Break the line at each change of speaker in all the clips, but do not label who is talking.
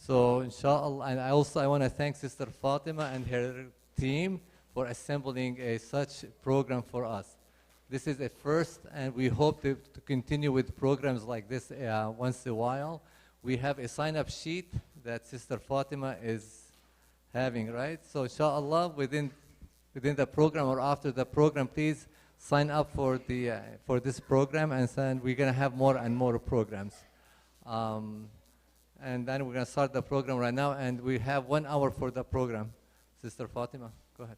So inshallah, and I want to thank Sister Fatima and her team for assembling such program for us. This is a first, and we hope to continue with programs like this once in a while. We have a sign-up sheet that Sister Fatima is having, right? So inshallah, within the program or after the program, please sign up for this program, and then we're gonna have more and more programs. And then we're gonna start the program right now, and we have 1 hour for the program. Sister Fatima, go ahead.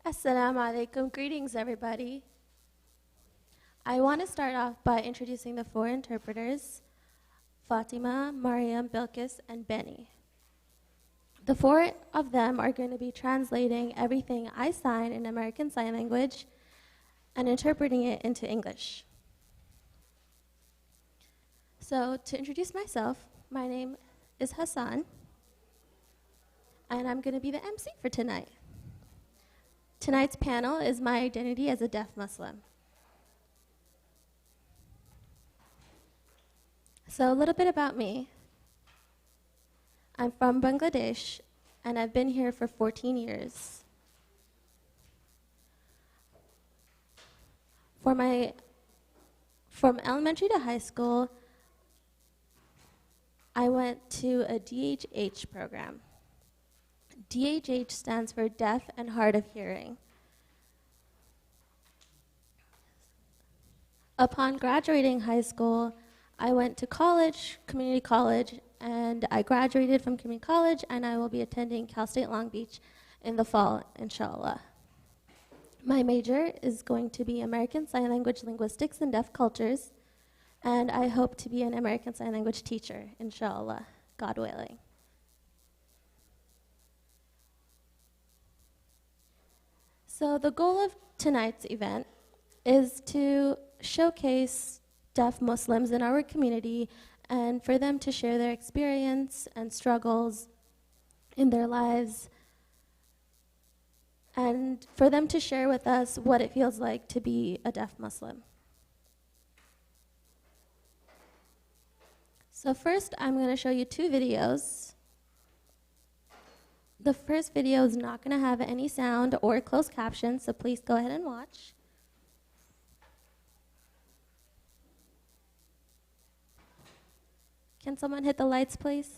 Assalamu alaikum. Greetings, everybody. I want to start off by introducing the 4 interpreters, Fatima, Mariam, Bilkis, and Benny. The 4 of them are going to be translating everything I sign in American Sign Language and interpreting it into English. So to introduce myself, my name is Hassan, and I'm going to be the MC for tonight. Tonight's panel is my identity as a deaf Muslim. So a little bit about me. I'm from Bangladesh, and I've been here for 14 years. From elementary to high school, I went to a DHH program. DHH stands for Deaf and Hard of Hearing. Upon graduating high school, I went to college, community college, and I graduated from community college, and I will be attending Cal State Long Beach in the fall, inshallah. My major is going to be American Sign Language Linguistics and Deaf Cultures, and I hope to be an American Sign Language teacher, inshallah, God willing. So the goal of tonight's event is to showcase deaf Muslims in our community and for them to share their experience and struggles in their lives, and for them to share with us what it feels like to be a deaf Muslim. So first, I'm going to show you 2 videos. The first video is not going to have any sound or closed captions, so please go ahead and watch. Can someone hit the lights, please?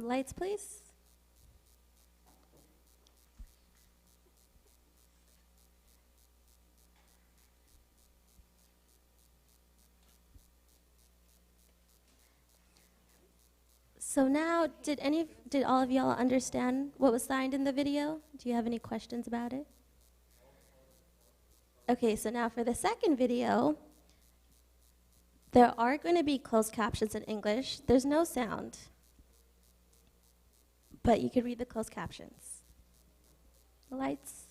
Lights, please. So now, did all of y'all understand what was signed in the video? Do you have any questions about it? Okay, so now for the second video, there are going to be closed captions in English. There's no sound, but you can read the closed captions. The lights.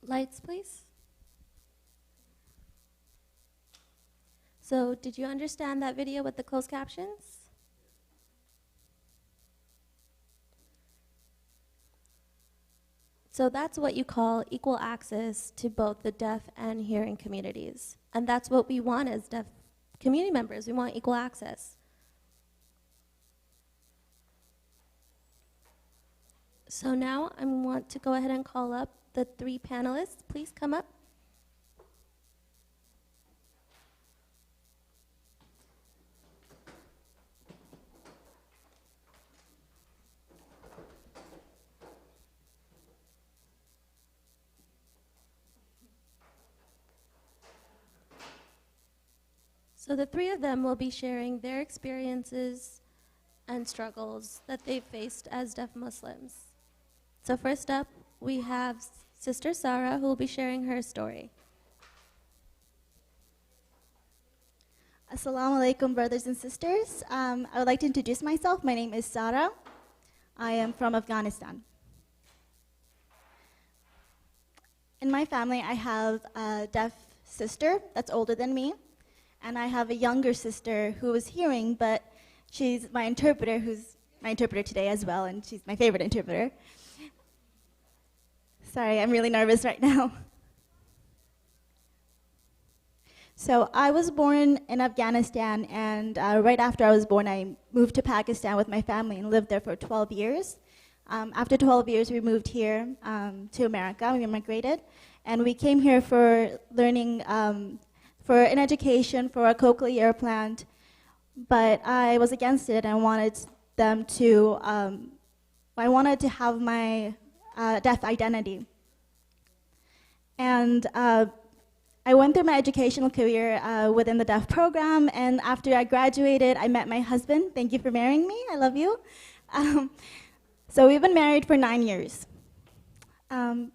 Lights, please. So, did you understand that video with the closed captions? So that's what you call equal access to both the deaf and hearing communities. And that's what we want as deaf community members. We want equal access. So now I want to go ahead and call up the 3 panelists. Please come up. So the 3 of them will be sharing their experiences and struggles that they've faced as deaf Muslims. So first up, we have Sister Sarah, who will be sharing her story.
Assalamu alaikum, brothers and sisters. I would like to introduce myself. My name is Sarah. I am from Afghanistan. In my family, I have a deaf sister that's older than me, and I have a younger sister who is hearing, but she's my interpreter, who's my interpreter today as well, and she's my favorite interpreter. Sorry, I'm really nervous right now. So I was born in Afghanistan, and right after I was born, I moved to Pakistan with my family and lived there for 12 years. After 12 years, we moved here to America. We immigrated, and we came here for learning, for an education for a cochlear plant, but I was against it. I wanted I wanted to have my deaf identity. And I went through my educational career within the deaf program, and after I graduated, I met my husband. Thank you for marrying me. I love you. So we've been married for 9 years. Um,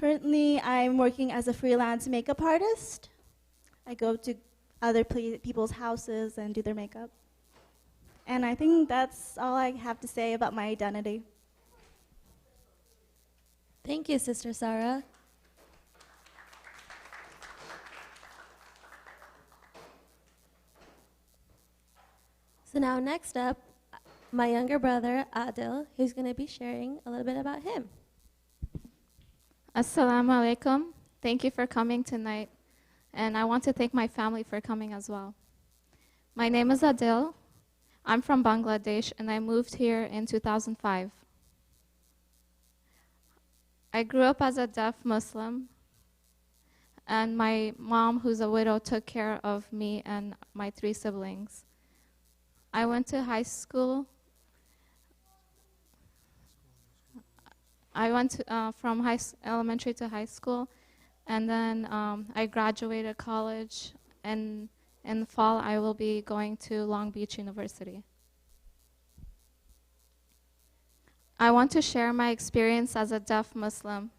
Currently, I'm working as a freelance makeup artist. I go to other people's houses and do their makeup. And I think that's all I have to say about my identity.
Thank you, Sister Sarah. So now next up, my younger brother, Adil, who's going to be sharing a little bit about him.
Assalamu alaikum. Thank you for coming tonight. And I want to thank my family for coming as well. My name is Adil. I'm from Bangladesh, and I moved here in 2005. I grew up as a deaf Muslim, and my mom, who's a widow, took care of me and my 3 siblings. I went to high school. I went from elementary to high school, and then I graduated college, and in the fall I will be going to Long Beach University. I want to share my experience as a deaf Muslim.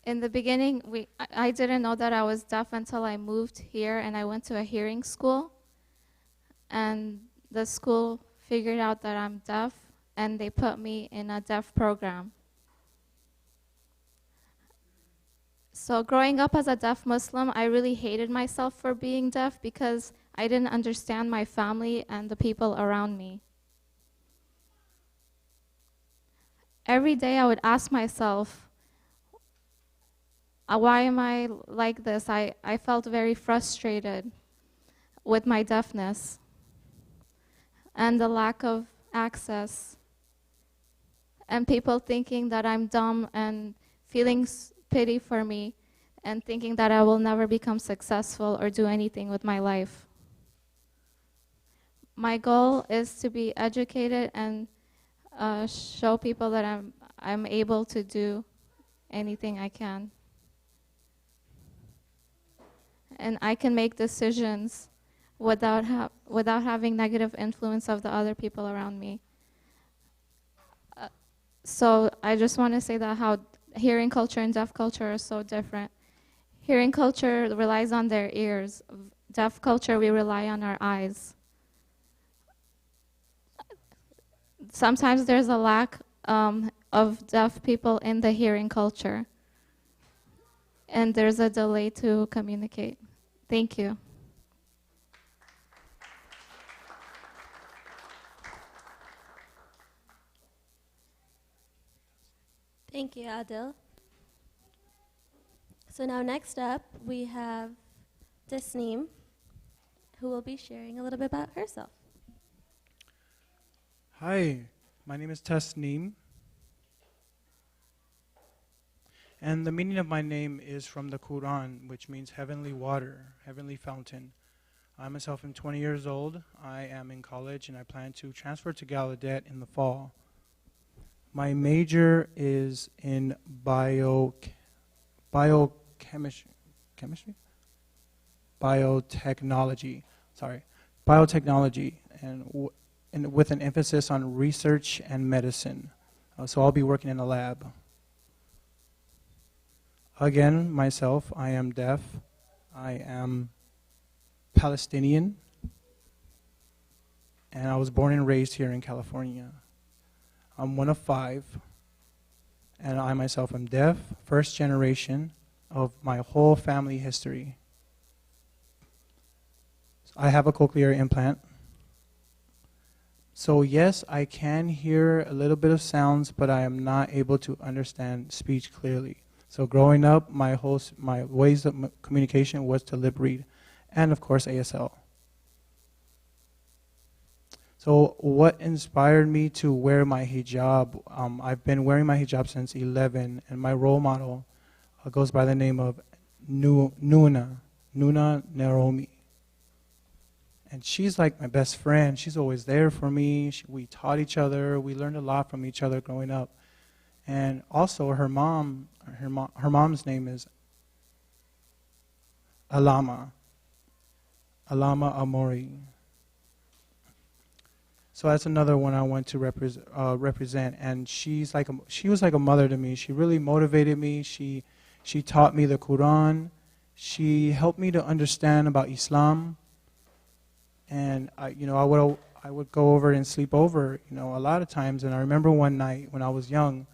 In the beginning, I didn't know that I was deaf until I moved here and I went to a hearing school. And the school figured out that I'm deaf, and they put me in a deaf program. So growing up as a deaf Muslim, I really hated myself for being deaf because I didn't understand my family and the people around me. Every day I would ask myself, why am I like this? I felt very frustrated with my deafness and the lack of access, and people thinking that I'm dumb and feeling pity for me and thinking that I will never become successful or do anything with my life. My goal is to be educated and show people that I'm able to do anything I can. And I can make decisions without having negative influence of the other people around me. So I just want to say that how hearing culture and deaf culture are so different. Hearing culture relies on their ears. Deaf culture, we rely on our eyes. Sometimes there's a lack of deaf people in the hearing culture, and there's a delay to communicate. Thank you.
Thank you, Adil. So now next up, we have Tasneem, who will be sharing a little bit about herself.
Hi, my name is Tasneem. And the meaning of my name is from the Quran, which means heavenly water, heavenly fountain. I myself am 20 years old. I am in college, and I plan to transfer to Gallaudet in the fall. My major is in biotechnology, and with an emphasis on research and medicine. So I'll be working in a lab. Again, myself, I am deaf. I am Palestinian, and I was born and raised here in California. I'm one of 5, and I myself am deaf, first generation of my whole family history. I have a cochlear implant. So yes, I can hear a little bit of sounds, but I am not able to understand speech clearly. So growing up, my ways of communication was to lip read, and of course ASL. So what inspired me to wear my hijab? I've been wearing my hijab since 11, and my role model goes by the name of Nuna Naromi. And she's like my best friend. She's always there for me. We taught each other. We learned a lot from each other growing up. And also her mom's name is Alama Amori. So that's another one I want to represent. And she was like a mother to me. She really motivated me. She taught me the Quran. She helped me to understand about Islam. And I would go over and sleep over, a lot of times. And I remember one night when I was young,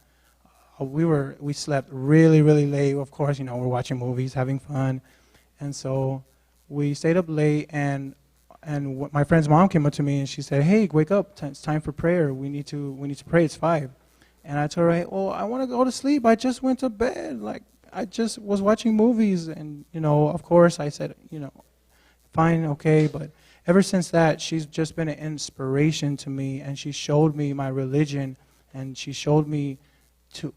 we slept really, really late. Of course, we're watching movies, having fun. And so we stayed up late, and my friend's mom came up to me and she said, "Hey, wake up! It's time for prayer. We need to pray. It's 5." And I told her, "Hey, well, I want to go to sleep. I just went to bed. Like, I just was watching movies." And of course, I said, "Fine, okay." But ever since that, she's just been an inspiration to me, and she showed me my religion, and she showed me to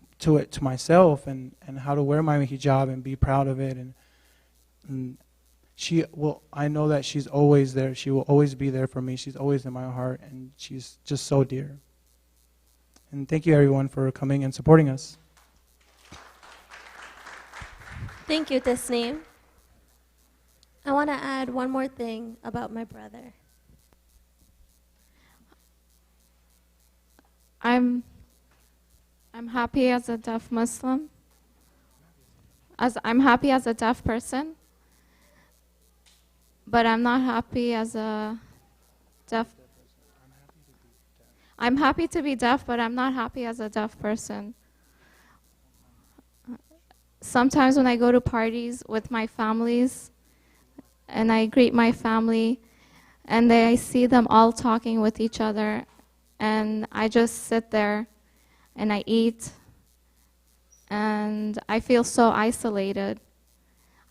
myself, and how to wear my hijab and be proud of it. And I know that she's always there. She will always be there for me. She's always in my heart, and she's just so dear. And thank you, everyone, for coming and supporting us.
Thank you, Tasneem. I want to add one more thing about my brother.
I'm happy as a deaf Muslim. I'm happy as a deaf person, but I'm not happy as a deaf. I'm happy to be deaf, but I'm not happy as a deaf person. Sometimes when I go to parties with my families, and I greet my family, and I see them all talking with each other, and I just sit there and I eat, and I feel so isolated.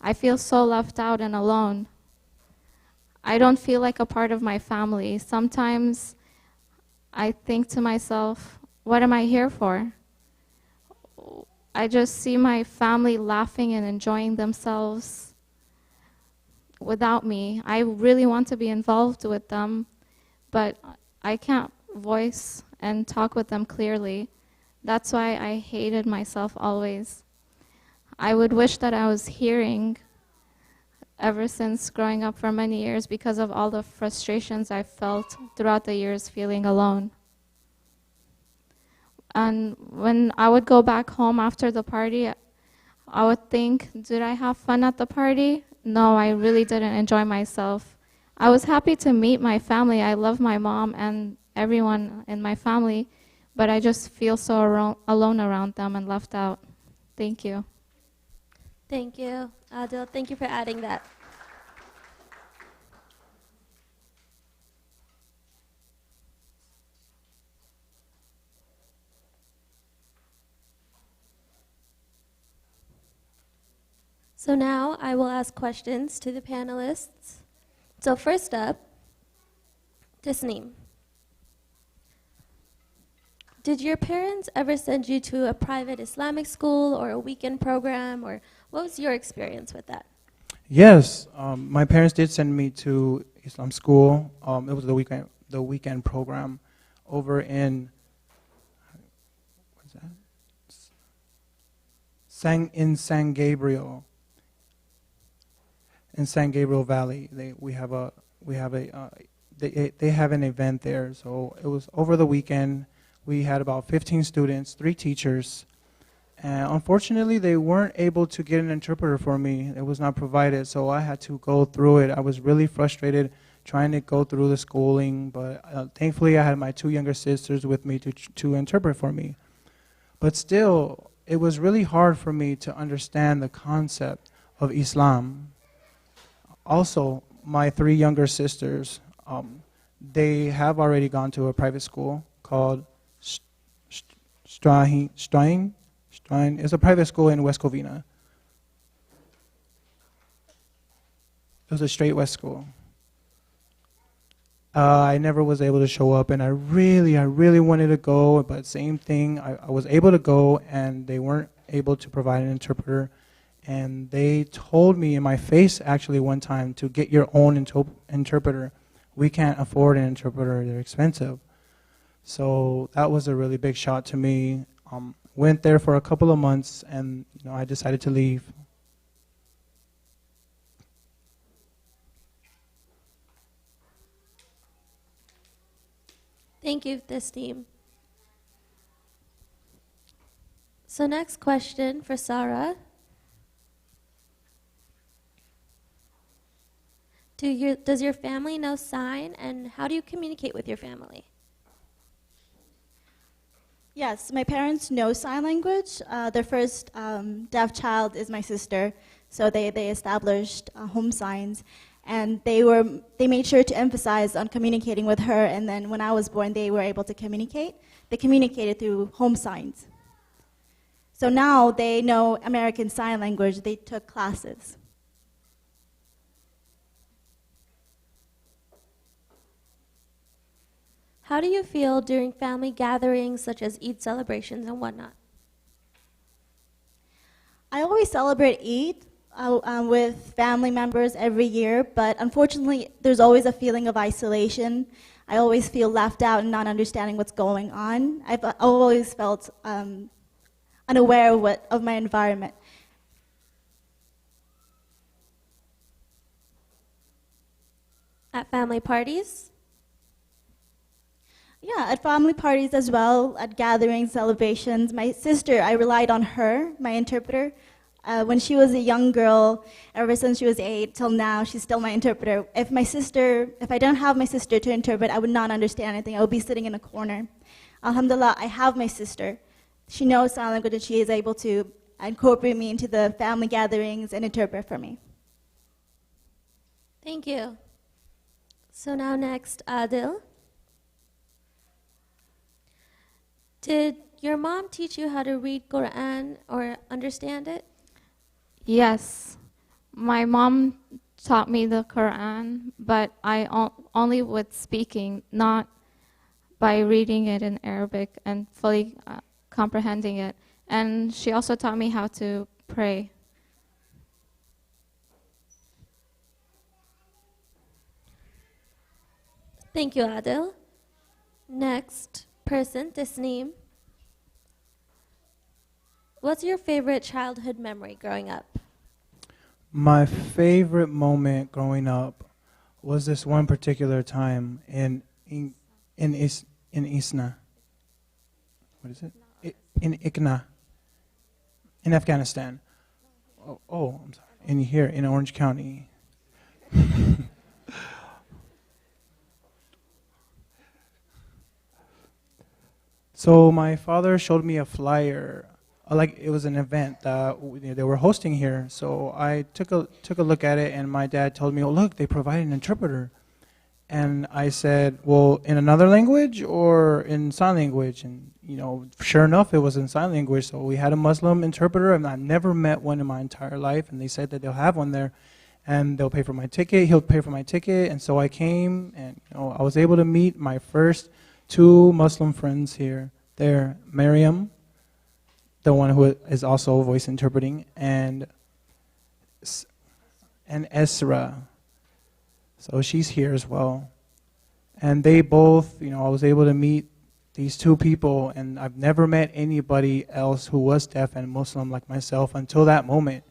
I feel so left out and alone. I don't feel like a part of my family. Sometimes I think to myself, what am I here for? I just see my family laughing and enjoying themselves without me. I really want to be involved with them, but I can't voice and talk with them clearly. That's why I hated myself always. I would wish that I was hearing ever since growing up for many years because of all the frustrations I felt throughout the years feeling alone. And when I would go back home after the party, I would think, did I have fun at the party? No, I really didn't enjoy myself. I was happy to meet my family. I love my mom and everyone in my family, but I just feel so alone around them and left out. Thank you.
Thank you, Adil. Thank you for adding that. So now I will ask questions to the panelists. So first up, Tasneem. Did your parents ever send you to a private Islamic school or a weekend program, or what was your experience with that?
Yes, my parents did send me to Islam school. It was the weekend program over in what's that? San Gabriel. In San Gabriel Valley, they have an event there. So it was over the weekend. We had about 15 students, 3 teachers, and unfortunately they weren't able to get an interpreter for me. It was not provided, so I had to go through it. I was really frustrated trying to go through the schooling, but thankfully I had my 2 younger sisters with me to interpret for me. But still, it was really hard for me to understand the concept of Islam. Also, my 3 younger sisters, they have already gone to a private school called Strain. It's a private school in West Covina. It was a straight West school. I never was able to show up, and I really wanted to go, but same thing. I was able to go, and they weren't able to provide an interpreter. And they told me in my face, actually, one time, to get your own interpreter. We can't afford an interpreter. They're expensive. So that was a really big shock to me. Went there for a couple of months, and I decided to leave.
Thank you, Tasneem. So next question for Sarah. Does your family know sign, and how do you communicate with your family?
Yes, my parents know sign language. Their first deaf child is my sister, so they established home signs, and they made sure to emphasize on communicating with her. And then when I was born, they were able to communicate. They communicated through home signs. So now they know American Sign Language. They took classes.
How do you feel during family gatherings such as Eid celebrations and whatnot?
I always celebrate Eid with family members every year, but unfortunately, there's always a feeling of isolation. I always feel left out and not understanding what's going on. I've always felt unaware of my environment.
At family parties?
Yeah, at family parties as well, at gatherings, celebrations. My sister, I relied on her, my interpreter. When she was a young girl, ever since she was 8 till now, she's still my interpreter. If I don't have my sister to interpret, I would not understand anything. I would be sitting in a corner. Alhamdulillah, I have my sister. She knows sign language and she is able to incorporate me into the family gatherings and interpret for me.
Thank you. So now next, Adil. Did your mom teach you how to read Quran or understand it?
Yes, my mom taught me the Quran, but only with speaking, not by reading it in Arabic and fully comprehending it. And she also taught me how to pray.
Thank you, Adil. Next person, Tasneem. What's your favorite childhood memory growing up?
My favorite moment growing up was this one particular time in Isna. What is it? In Ikna, in Afghanistan. Oh, I'm sorry. In Orange County. So my father showed me a flyer, like it was an event that they were hosting here. So I took a look at it, and my dad told me, "Oh, look, they provide an interpreter." And I said, "Well, in another language or in sign language?" And sure enough, it was in sign language. So we had a Muslim interpreter, and I've never met one in my entire life. And they said that they'll have one there, and they'll pay for my ticket. He'll pay for my ticket, and so I came, and I was able to meet my first 2 Muslim friends here. They're Miriam, the one who is also voice interpreting, and Esra. So she's here as well. And they both, I was able to meet these 2 people, and I've never met anybody else who was deaf and Muslim like myself until that moment.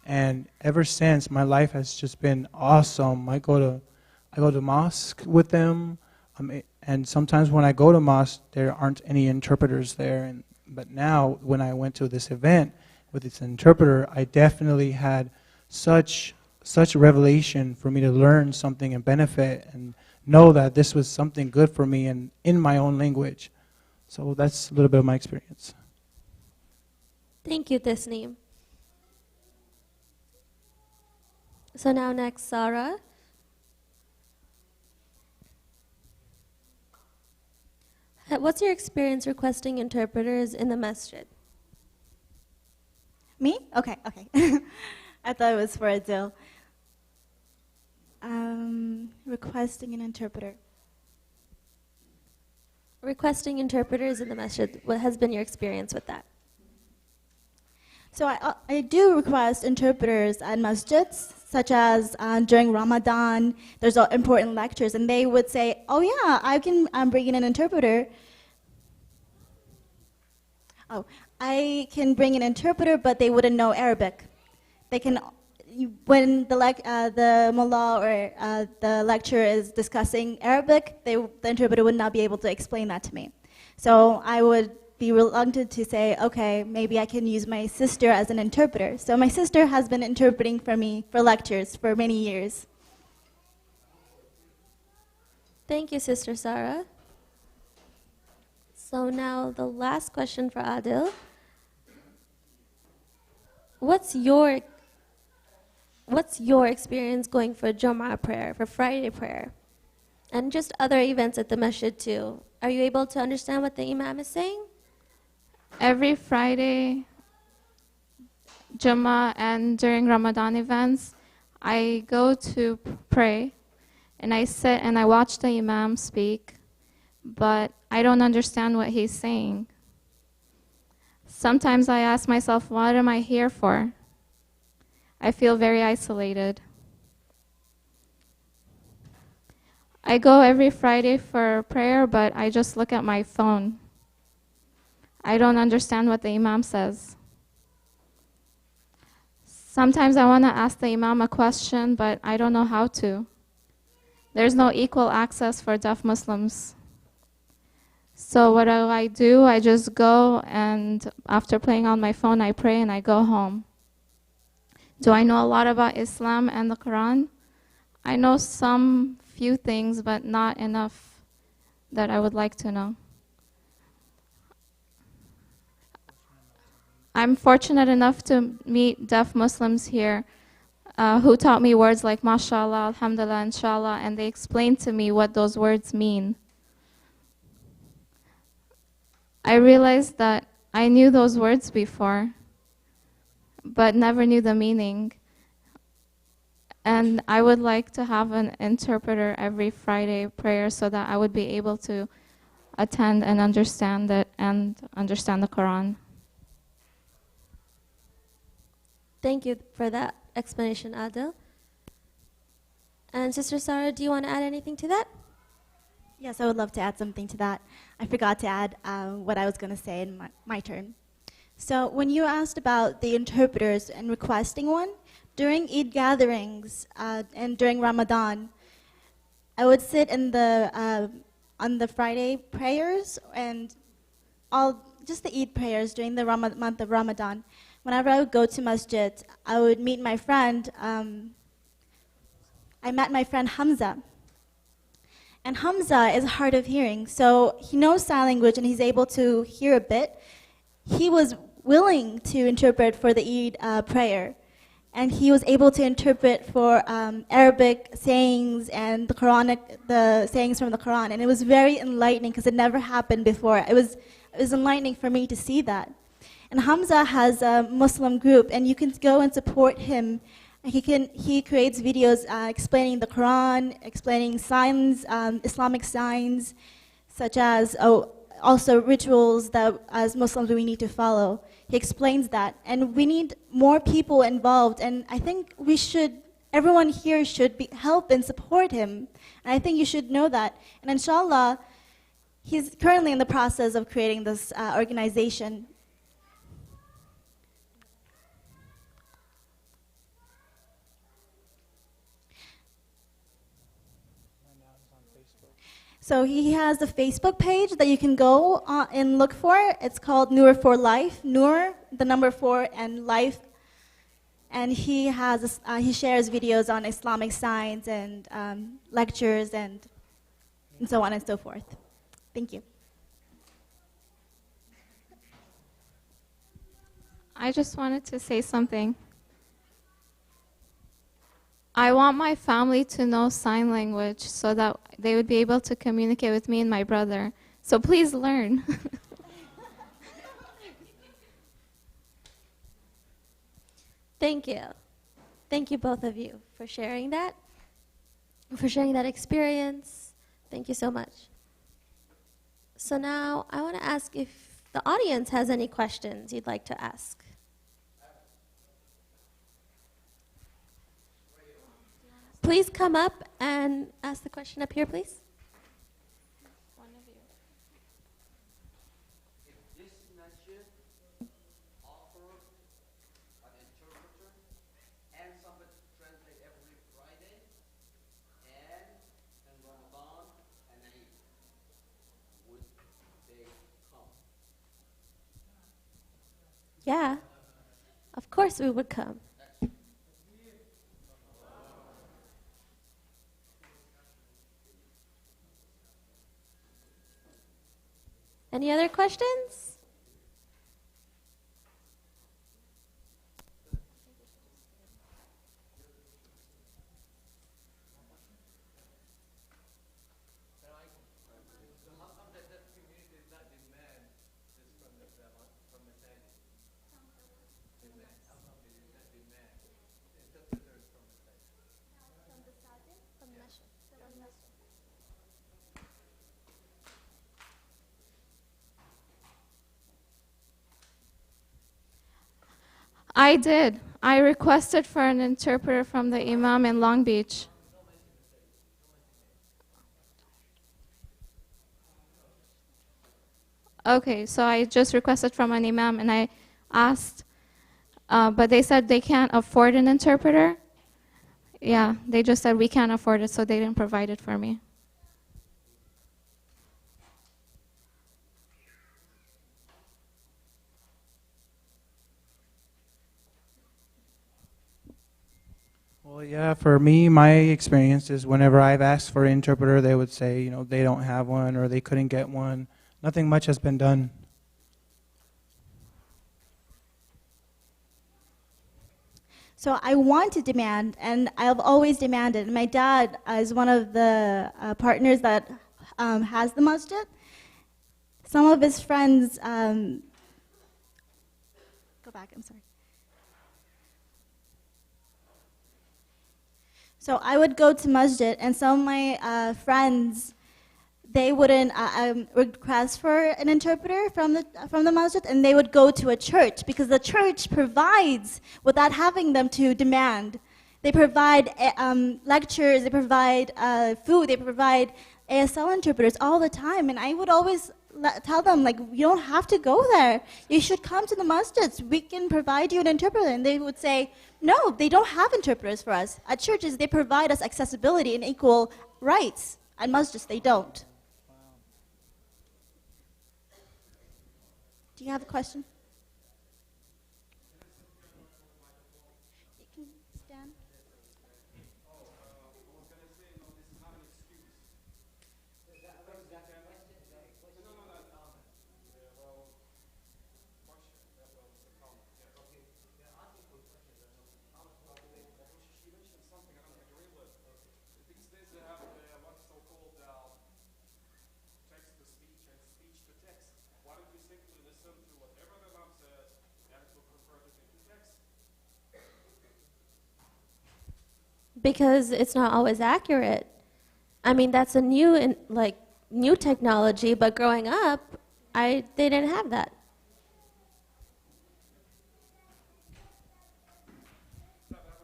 And ever since, my life has just been awesome. I go to mosque with them. And sometimes when I go to mosque, there aren't any interpreters there. But now, when I went to this event with this interpreter, I definitely had such revelation for me to learn something and benefit and know that this was something good for me and in my own language. So that's a little bit of my experience.
Thank you, Tasneem. So now next, Sarah. What's your experience requesting interpreters in the masjid?
Me? Okay. I thought it was for Adil. Requesting an interpreter.
Requesting interpreters in the masjid. What has been your experience with that?
So I do request interpreters at masjids, such as during Ramadan. There's important lectures, and they would say, "Oh yeah, I can bring in an interpreter." Oh, I can bring an interpreter, but they wouldn't know Arabic. when the mullah or the lecturer is discussing Arabic, the interpreter would not be able to explain that to me. So I would be reluctant to say, okay, maybe I can use my sister as an interpreter. So my sister has been interpreting for me for lectures for many years.
Thank you, Sister Sarah. So now the last question for Adil. What's your experience going for Jumu'ah prayer, for Friday prayer, and just other events at the masjid too? Are you able to understand what the imam is saying?
Every Friday, Jummah, and during Ramadan events, I go to pray, and I sit and I watch the imam speak, but I don't understand what he's saying. Sometimes I ask myself, what am I here for? I feel very isolated. I go every Friday for prayer, but I just look at my phone. I don't understand what the imam says. Sometimes I want to ask the imam a question, but I don't know how to. There's no equal access for deaf Muslims. So what do? I just go, and after playing on my phone, I pray and I go home. Do I know a lot about Islam and the Quran? I know some few things, but not enough that I would like to know. I'm fortunate enough to meet deaf Muslims here who taught me words like mashallah, alhamdulillah, inshallah, and they explained to me what those words mean. I realized that I knew those words before, but never knew the meaning. And I would like to have an interpreter every Friday prayer so that I would be able to attend and understand it and understand the Quran.
Thank you for that explanation, Adil. And Sister Sarah, do you want to add anything to that?
Yes, I would love to add something to that. I forgot to add what I was going to say in my turn. So when you asked about the interpreters and requesting one, during Eid gatherings and during Ramadan, I would sit in on the Friday prayers and just the Eid prayers during the month of Ramadan. Whenever I would go to masjid, I would meet my friend. I met my friend Hamza. And Hamza is hard of hearing, so he knows sign language and he's able to hear a bit. He was willing to interpret for the Eid prayer. And he was able to interpret for Arabic sayings and the sayings from the Quran. And it was very enlightening because it never happened before. It was enlightening for me to see that. And Hamza has a Muslim group, and you can go and support him. He creates videos explaining the Quran, explaining signs, Islamic signs, such as also rituals that as Muslims we need to follow. He explains that, and we need more people involved. And I think everyone here should help and support him. And I think you should know that. And inshallah, he's currently in the process of creating this organization. So he has a Facebook page that you can go and look for. It's called Noor for Life. Noor, the number 4, and Life. And he shares videos on Islamic science and lectures and so on and so forth. Thank you.
I just wanted to say something. I want my family to know sign language so that they would be able to communicate with me and my brother. So please learn.
Thank you. Thank you, both of you, for sharing that experience. Thank you so much. So now I want to ask if the audience has any questions you'd like to ask. Please come up and ask the question up here, please.
One of you.
If this masjid offer an interpreter and somebody
Yeah, of course we would come. Any other questions?
I did. I requested for an interpreter from the Imam in Long Beach. Okay, so I just requested from an Imam and I asked, but they said they can't afford an interpreter. Yeah, they just said we can't afford it, so they didn't provide it for me.
Well, yeah, for me, my experience is whenever I've asked for an interpreter, they would say, they don't have one or they couldn't get one. Nothing much has been done.
So I want to demand, and I've always demanded. And my dad is one of the partners that has the masjid. Some of his friends, go back, I'm sorry. So I would go to masjid, and some of my friends, they wouldn't request for an interpreter from the masjid, and they would go to a church because the church provides without having them to demand. They provide lectures, they provide food, they provide ASL interpreters all the time, and I would always tell them, like, you don't have to go there. You should come to the masjids. We can provide you an interpreter. And they would say, no, they don't have interpreters for us. At churches, they provide us accessibility and equal rights. At masjids, they don't. Do you have a question? You can stand.
Because it's not always accurate. I mean, that's a new technology, but growing up, they didn't have that.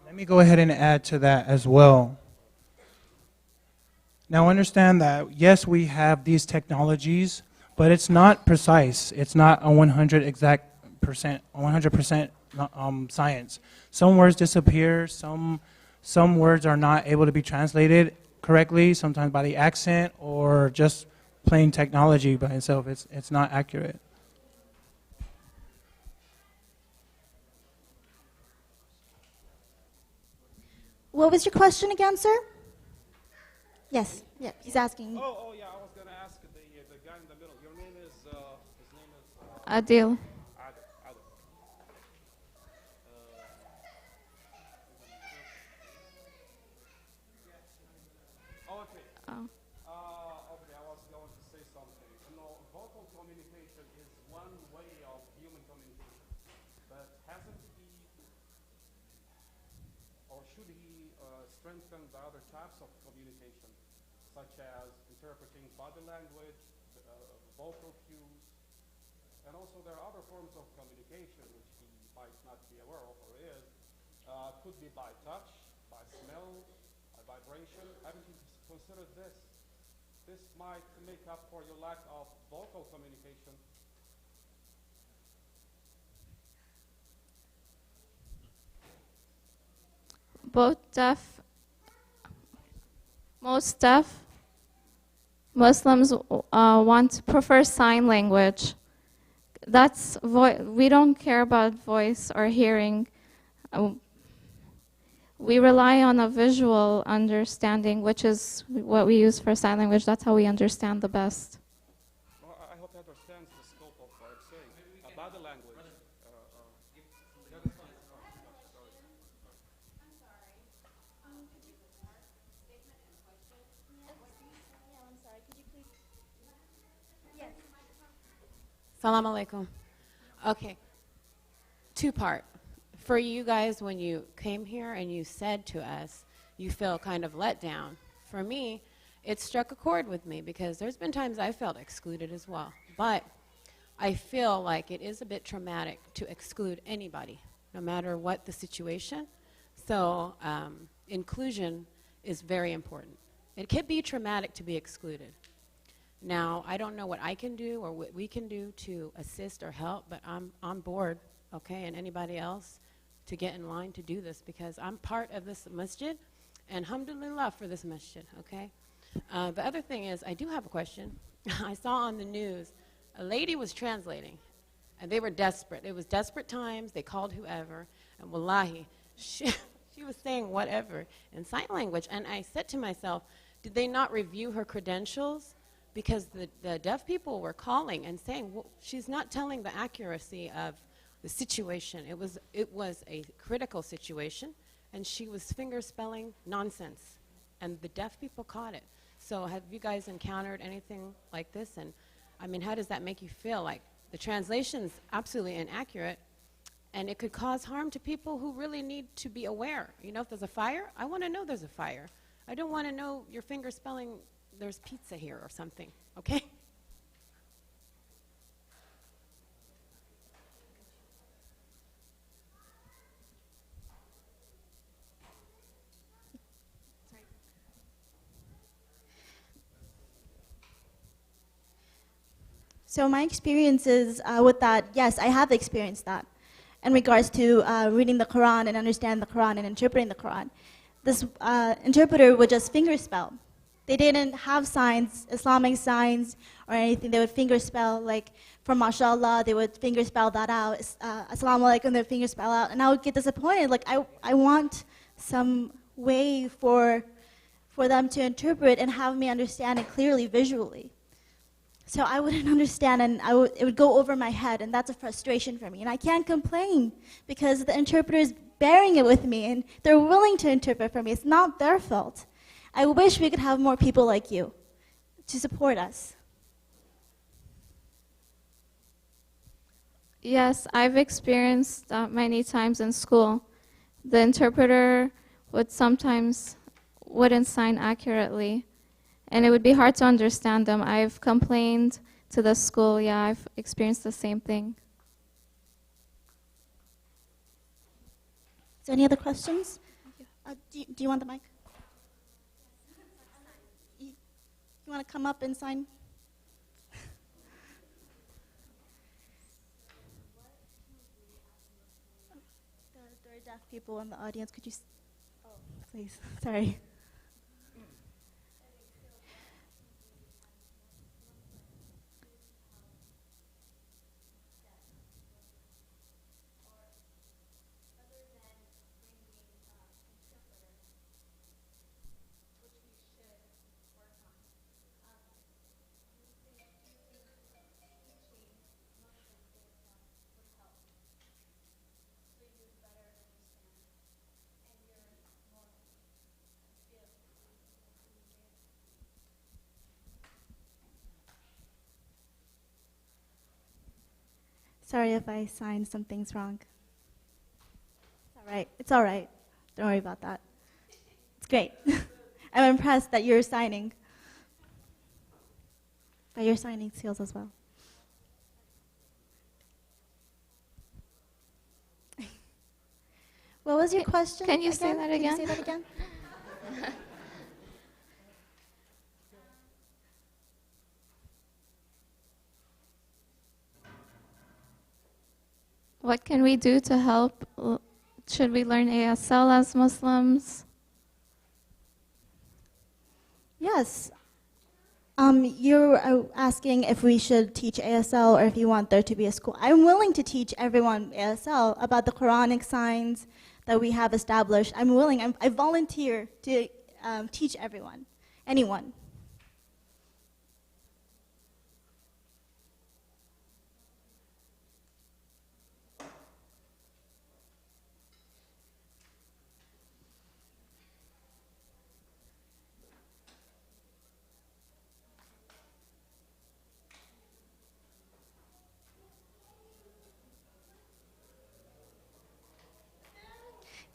Let me go ahead and add to that as well. Now understand that, yes, we have these technologies, but it's not precise. It's not a 100% science. Some words disappear, some words are not able to be translated correctly, sometimes by the accent or just plain technology by itself. It's not accurate.
What was your question again, sir? Yes. Yeah, he's asking.
Oh, yeah. I was going to ask the guy in the middle. Your name is. His name is.
Adil.
Adil. Okay.
Oh.
Okay. I was going to say something. Vocal communication is one way of human communication, but hasn't he, or should he, strengthen the other types of communication, such as interpreting body language, vocal cues, and also there are other forms of communication which he might not be aware of or is. Could be by touch, by smell, by vibration. Haven't you considered this? This might make up for your lack of vocal communication.
Most deaf Muslims prefer sign language we don't care about voice or hearing. We rely on a visual understanding, which is what we use for sign language. That's how we understand the best.
Well, I hope you understand the scope of what I'm saying. Body language.
Salam alaikum. Okay. Two-part. For you guys, when you came here and you said to us, you feel kind of let down. For me, it struck a chord with me because there's been times I felt excluded as well. But I feel like it is a bit traumatic to exclude anybody, no matter what the situation. So inclusion is very important. It can be traumatic to be excluded. Now, I don't know what I can do or what we can do to assist or help, but I'm on board, okay, and anybody else to get in line to do this because I'm part of this masjid, and alhamdulillah for this masjid, okay? The other thing is, I do have a question. I saw on the news, a lady was translating, and they were desperate. It was desperate times. They called whoever, and wallahi, she was saying whatever in sign language, and I said to myself, did they not review her credentials? Because the deaf people were calling and saying, well, she's not telling the accuracy of the situation. It was a critical situation, and she was finger spelling nonsense, and the deaf people caught it. So have you guys encountered anything like this? And I mean, how does that make you feel? Like the translation's absolutely inaccurate, and it could cause harm to people who really need to be aware. You know, if there's a fire, I want to know there's a fire. I don't want to know your finger spelling there's pizza here or something, okay?
So my experiences with that, yes, I have experienced that in regards to reading the Quran and understanding the Quran and interpreting the Quran. This interpreter would just finger spell. They didn't have signs, Islamic signs or anything. They would finger spell, like for mashallah, they would finger spell that out. Assalamu alaikum, they would finger spell out. And I would get disappointed. Like, I want some way for them to interpret and have me understand it clearly visually. So I wouldn't understand, and it would go over my head, and that's a frustration for me. And I can't complain because the interpreter is bearing it with me, and they're willing to interpret for me. It's not their fault. I wish we could have more people like you to support us.
Yes, I've experienced many times in school. The interpreter would sometimes wouldn't sign accurately, and it would be hard to understand them. I've complained to the school. Yeah, I've experienced the same thing.
Is there any other questions? Do you want the mic? You want to come up and sign? There are deaf people in the audience. Could you? Oh, please. Sorry. Sorry if I signed some things wrong. It's all right. It's all right. Don't worry about that. It's great. I'm impressed that you're signing. That you're signing seals as well. What was your question?
Can you say that again?
Can you say that again?
What can we do to help? Should we learn ASL as Muslims?
Yes. You're asking if we should teach ASL or if you want there to be a school. I'm willing to teach everyone ASL about the Quranic signs that we have established. I'm willing. I volunteer to teach everyone, anyone.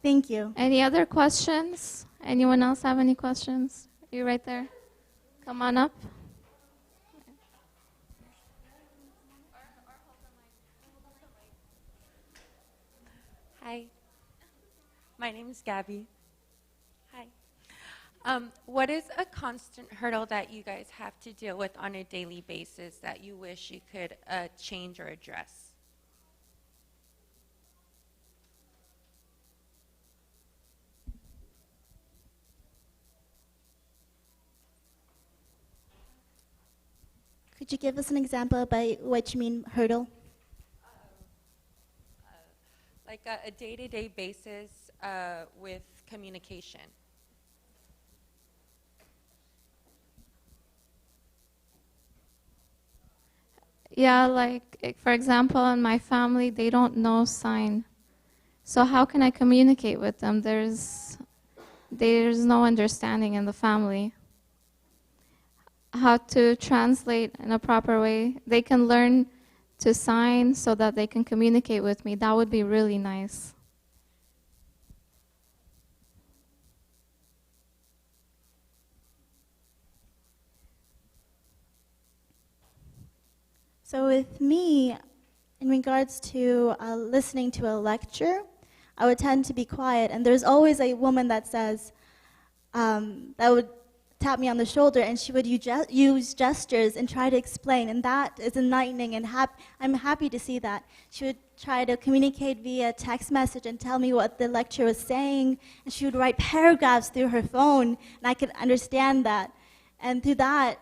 Thank you.
Any other questions? Anyone else have any questions? You right there. Come on up.
Hi, my name is Gabby. Hi. What is a constant hurdle that you guys have to deal with on a daily basis that you wish you could change or address?
Could you give us an example by what you mean hurdle?
Like a day-to-day basis with communication.
Yeah, like for example, in my family, they don't know sign. So how can I communicate with them? There's no understanding in the family. How to translate in a proper way. They can learn to sign so that they can communicate with me. That would be really nice.
So with me, in regards to listening to a lecture, I would tend to be quiet, and there's always a woman that says, that would tap me on the shoulder, and she would use gestures and try to explain, and that is enlightening, and I'm happy to see that. She would try to communicate via text message and tell me what the lecture was saying, and she would write paragraphs through her phone, and I could understand that. And through that,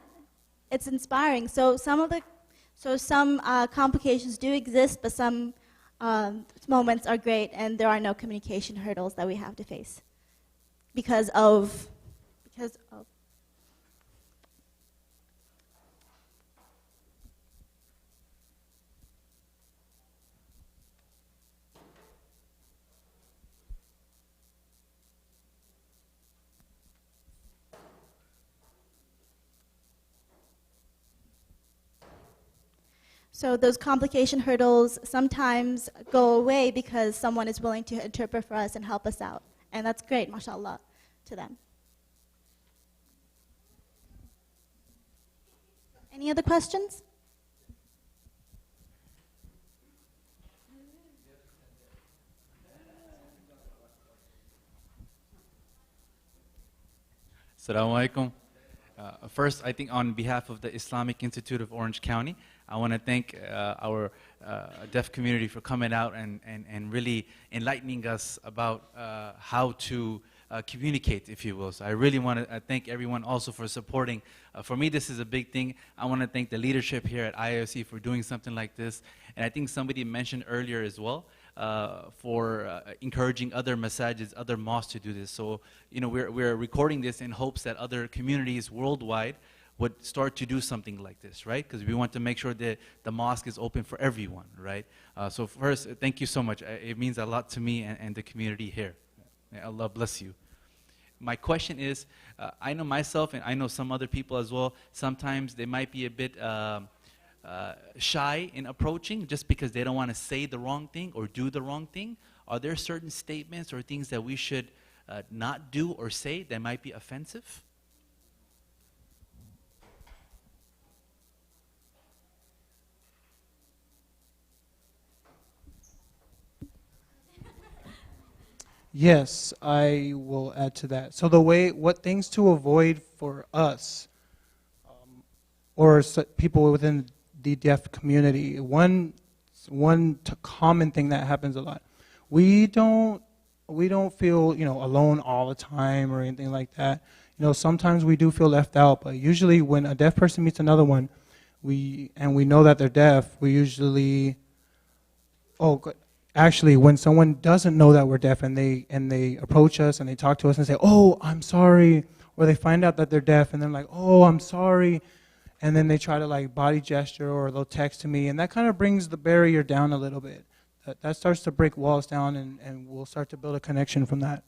it's inspiring. So some complications do exist, but some moments are great, and there are no communication hurdles that we have to face because of. So those complication hurdles sometimes go away because someone is willing to interpret for us and help us out. And that's great, mashallah, to them. Any other questions?
Assalamu alaikum. First, I think on behalf of the Islamic Institute of Orange County, I want to thank our deaf community for coming out and really enlightening us about how to communicate, if you will. So I really want to thank everyone also for supporting. For me, this is a big thing. I want to thank the leadership here at IOC for doing something like this. And I think somebody mentioned earlier as well, for encouraging other masajids, other mosques to do this. So, you know, we're recording this in hopes that other communities worldwide would start to do something like this, right? Because we want to make sure that the mosque is open for everyone, right? So first, thank you so much. It means a lot to me and the community here. May Allah bless you. My question is, I know myself and I know some other people as well, sometimes they might be a bit shy in approaching just because they don't want to say the wrong thing or do the wrong thing. Are there certain statements or things that we should not do or say that might be offensive?
Yes, I will add to that. So what things to avoid for us, or people within the deaf community, one common thing that happens a lot, we don't feel, alone all the time or anything like that. sometimes we do feel left out, but usually when a deaf person meets another one, we know that they're deaf, we usually, actually, when someone doesn't know that we're deaf and they approach us and they talk to us and say, "Oh, I'm sorry," or they find out that they're deaf and they're like, "Oh, I'm sorry," and then they try to like body gesture or they'll text to me, and that kind of brings the barrier down a little bit. That starts to break walls down, and we'll start to build a connection from that.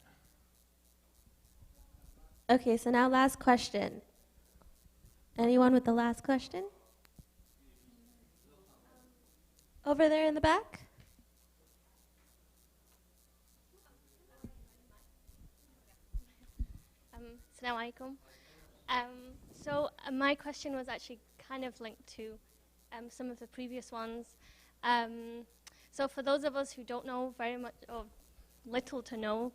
Okay, so now last question. Anyone with the last question? Over there in the back?
Assalamu alaikum. My question was actually kind of linked to some of the previous ones. So for those of us who don't know very much or little to know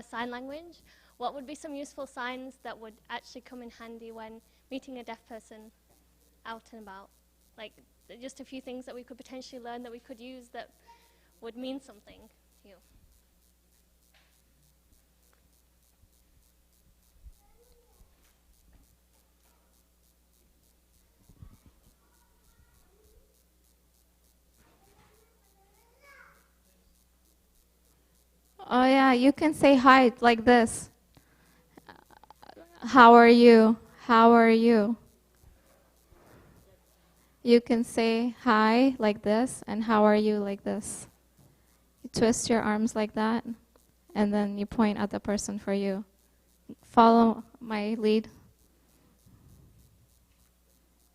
sign language, what would be some useful signs that would actually come in handy when meeting a deaf person out and about? Like just a few things that we could potentially learn that we could use that would mean something to you.
Oh yeah, you can say hi like this. How are you? How are you? You can say hi like this and how are you like this. You twist your arms like that and then you point at the person for you. Follow my lead.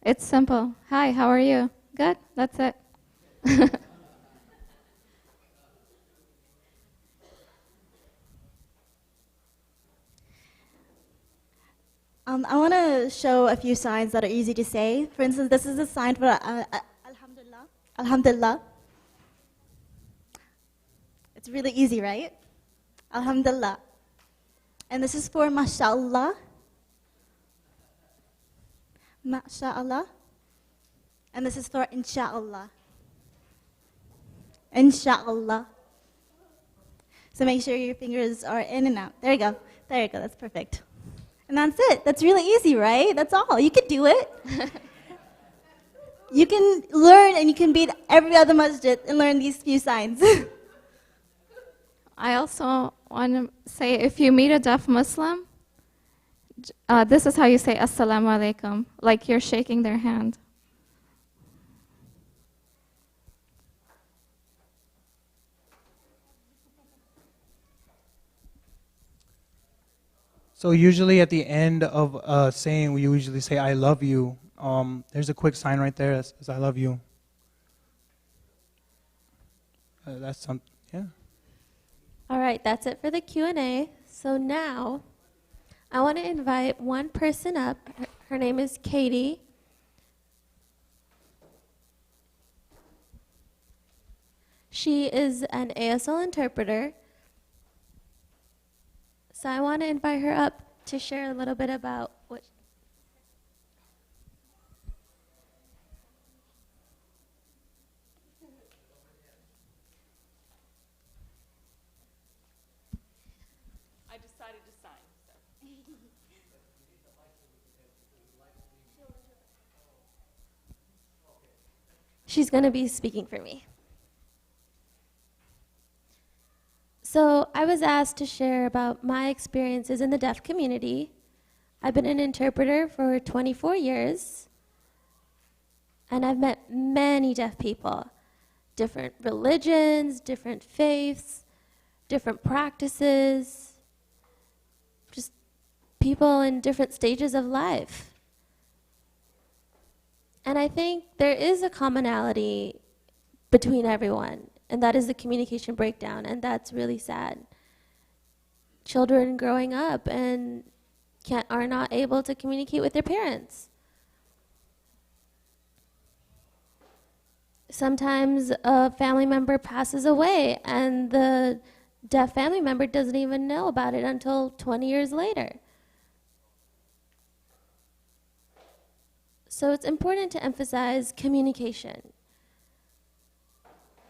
It's simple. Hi, how are you? Good, that's it.
I want to show a few signs that are easy to say. For instance, this is a sign for Alhamdulillah. Alhamdulillah. It's really easy, right? Alhamdulillah. And this is for MashaAllah. MashaAllah. And this is for Insha'Allah. Insha'Allah. So make sure your fingers are in and out. There you go. There you go. That's perfect. And that's it. That's really easy, right? That's all. You can do it. You can learn and you can beat every other masjid and learn these few signs.
I also want to say if you meet a deaf Muslim, this is how you say Assalamu alaikum, like you're shaking their hand.
So usually at the end of a saying, we usually say, "I love you." There's a quick sign right there that says, "I love you." That's something, yeah.
All right, that's it for the Q&A. So now I want to invite one person up. Her name is Katie. She is an ASL interpreter. So I want to invite her up to share a little bit about what.
I decided to sign. So.
She's going to be speaking for me. So I was asked to share about my experiences in the deaf community. I've been an interpreter for 24 years, and I've met many deaf people, different religions, different faiths, different practices, just people in different stages of life. And I think there is a commonality between everyone, and that is the communication breakdown, and that's really sad. Children growing up and are not able to communicate with their parents. Sometimes a family member passes away, and the deaf family member doesn't even know about it until 20 years later. So it's important to emphasize communication.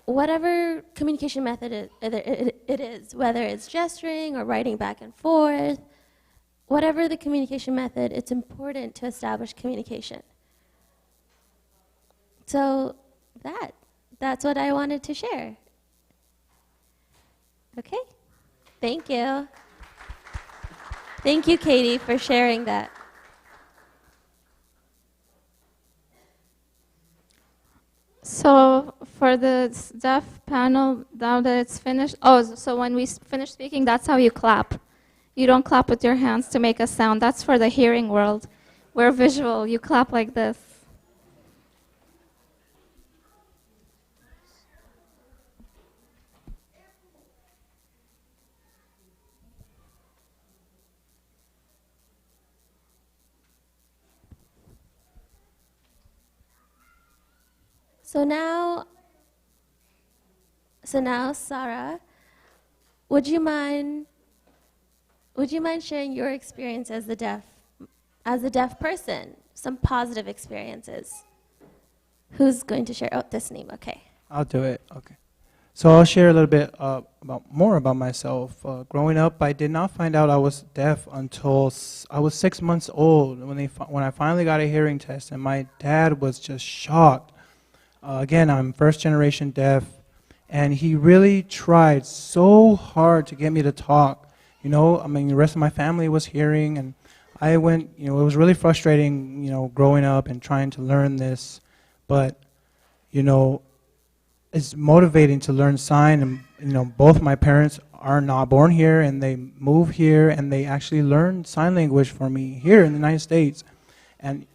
Whatever communication method it is, whether it's gesturing or writing back and forth, whatever the communication method, it's important to establish communication. So that's what I wanted to share. Okay, thank you. Thank you, Katie, for sharing that.
So for the deaf panel, now that it's finished, so when we finish speaking, that's how you clap. You don't clap with your hands to make a sound. That's for the hearing world. We're visual. You clap like this.
So now, Sarah, would you mind sharing your experience as a deaf person, some positive experiences? Who's going to share? Oh, this name, okay.
I'll do it. Okay. So I'll share a little bit more about myself. Growing up, I did not find out I was deaf until I was 6 months old when I finally got a hearing test, and my dad was just shocked. Again, I'm first generation deaf, and he really tried so hard to get me to talk. You know, I mean, the rest of my family was hearing, and I went, it was really frustrating, growing up and trying to learn this. But, it's motivating to learn sign, and, both my parents are not born here, and they moved here, and they actually learned sign language for me here in the United States. And,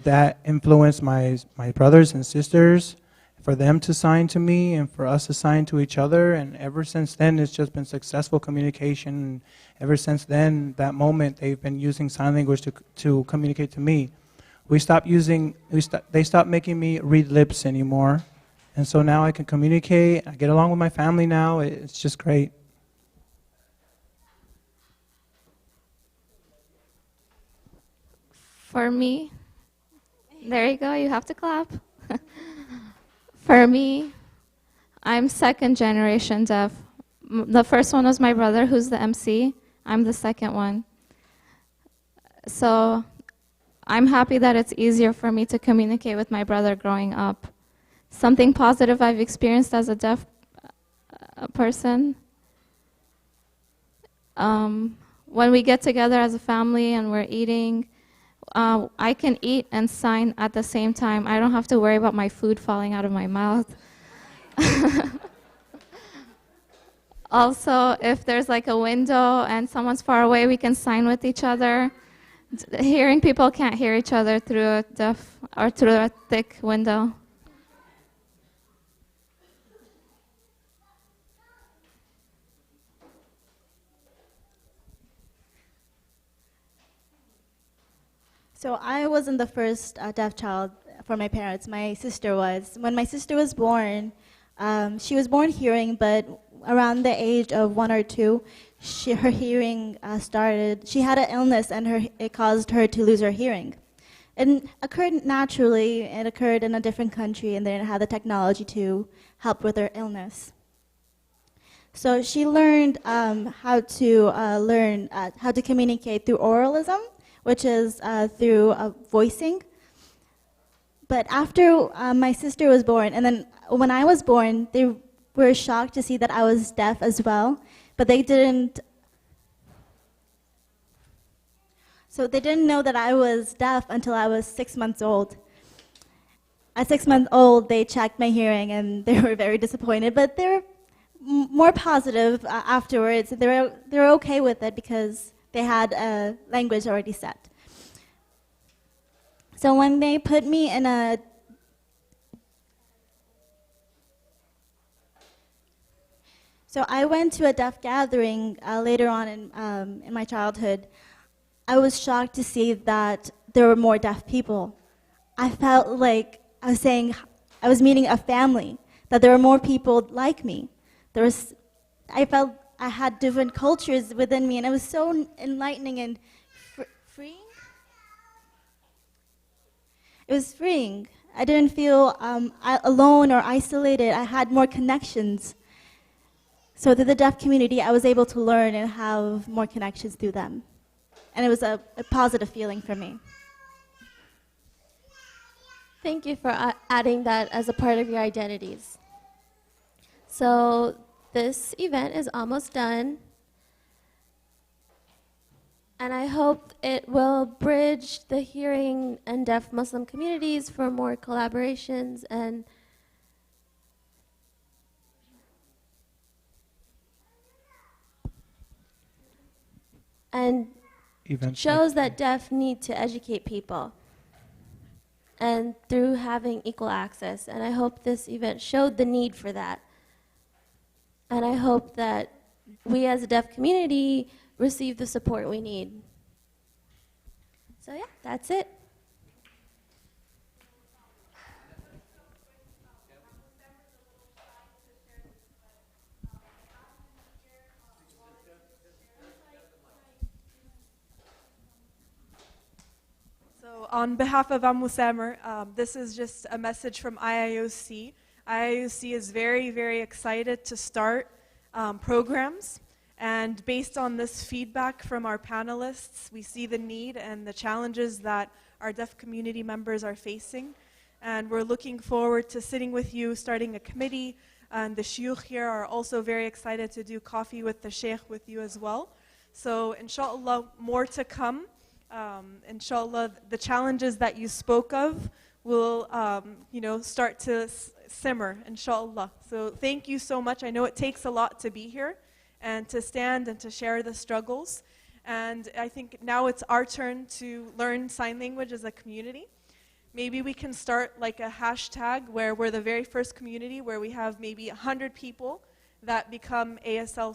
that influenced my brothers and sisters, for them to sign to me and for us to sign to each other. And ever since then, it's just been successful communication. And ever since then, that moment, they've been using sign language to communicate to me. They stopped making me read lips anymore. And so now I can communicate. I get along with my family now. It's just great.
For me, there you go, you have to clap. For me, I'm second generation deaf. The first one was my brother, who's the MC. I'm the second one. So I'm happy that it's easier for me to communicate with my brother growing up. Something positive I've experienced as a deaf person. When we get together as a family and we're eating, I can eat and sign at the same time. I don't have to worry about my food falling out of my mouth. Also, if there's like a window and someone's far away, we can sign with each other. Hearing people can't hear each other through a thick window.
So I wasn't the first deaf child for my parents. My sister was. When my sister was born, she was born hearing, but around the age of 1 or 2, her hearing started. She had an illness, and it caused her to lose her hearing. It occurred naturally. It occurred in a different country, and they didn't have the technology to help with her illness. So she learned how to communicate through oralism, which is through voicing. But after my sister was born, and then when I was born, they were shocked to see that I was deaf as well, but they didn't. So they didn't know that I was deaf until I was 6 months old. At 6 months old, they checked my hearing, and they were very disappointed, but they were more positive afterwards. They were okay with it because they had a language already set. So when they put me in a So I went to a deaf gathering later on in my childhood. I was shocked to see that there were more deaf people. I felt like I was meeting a family, that there were more people like me. I felt I had different cultures within me, and it was so enlightening and freeing. It was freeing. I didn't feel alone or isolated. I had more connections. So through the deaf community, I was able to learn and have more connections through them. and it was a positive feeling for me.
Thank you for adding that as a part of your identities. So this event is almost done, and I hope it will bridge the hearing and deaf Muslim communities for more collaborations and
Eventually.
shows that deaf need to educate people and through having equal access. And I hope this event showed the need for that. And I hope that we as a deaf community receive the support we need. So yeah, that's it.
So on behalf of Musammer, this is just a message from IIOC. IIOC is very, very excited to start programs. And based on this feedback from our panelists, we see the need and the challenges that our deaf community members are facing. And we're looking forward to sitting with you, starting a committee. And the shuyukh here are also very excited to do coffee with the sheikh with you as well. So inshallah, more to come. Inshallah, the challenges that you spoke of will, start to simmer, inshallah. So thank you so much. I know it takes a lot to be here and to stand and to share the struggles. And I think now it's our turn to learn sign language as a community. Maybe we can start like a hashtag where we're the very first community where we have maybe 100 people that become ASL,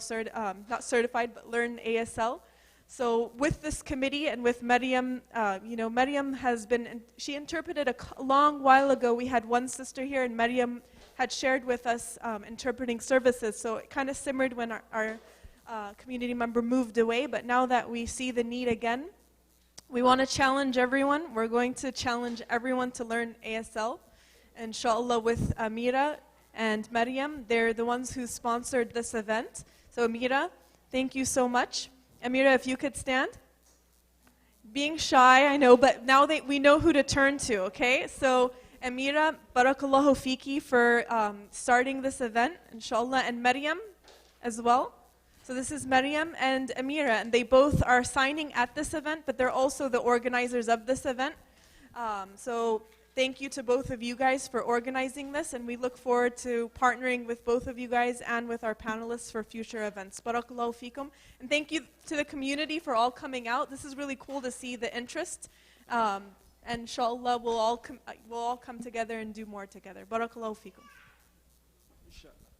not certified, but learn ASL. So with this committee and with Maryam, Maryam has been, she interpreted a long while ago. We had one sister here and Maryam had shared with us interpreting services. So it kind of simmered when our community member moved away. But now that we see the need again, we want to challenge everyone. We're going to challenge everyone to learn ASL. Inshallah with Amira and Maryam, they're the ones who sponsored this event. So Amira, thank you so much. Amira, if you could stand. Being shy, I know, but now we know who to turn to, okay? So Amira, barakallahu fiki for starting this event, inshallah, and Maryam as well. So this is Maryam and Amira, and they both are signing at this event, but they're also the organizers of this event. So thank you to both of you guys for organizing this, and we look forward to partnering with both of you guys and with our panelists for future events. Barakallahu feekum. And thank you to the community for all coming out. This is really cool to see the interest. And inshallah, we'll all come together and do more together. Barakallahu feekum.
Inshallah.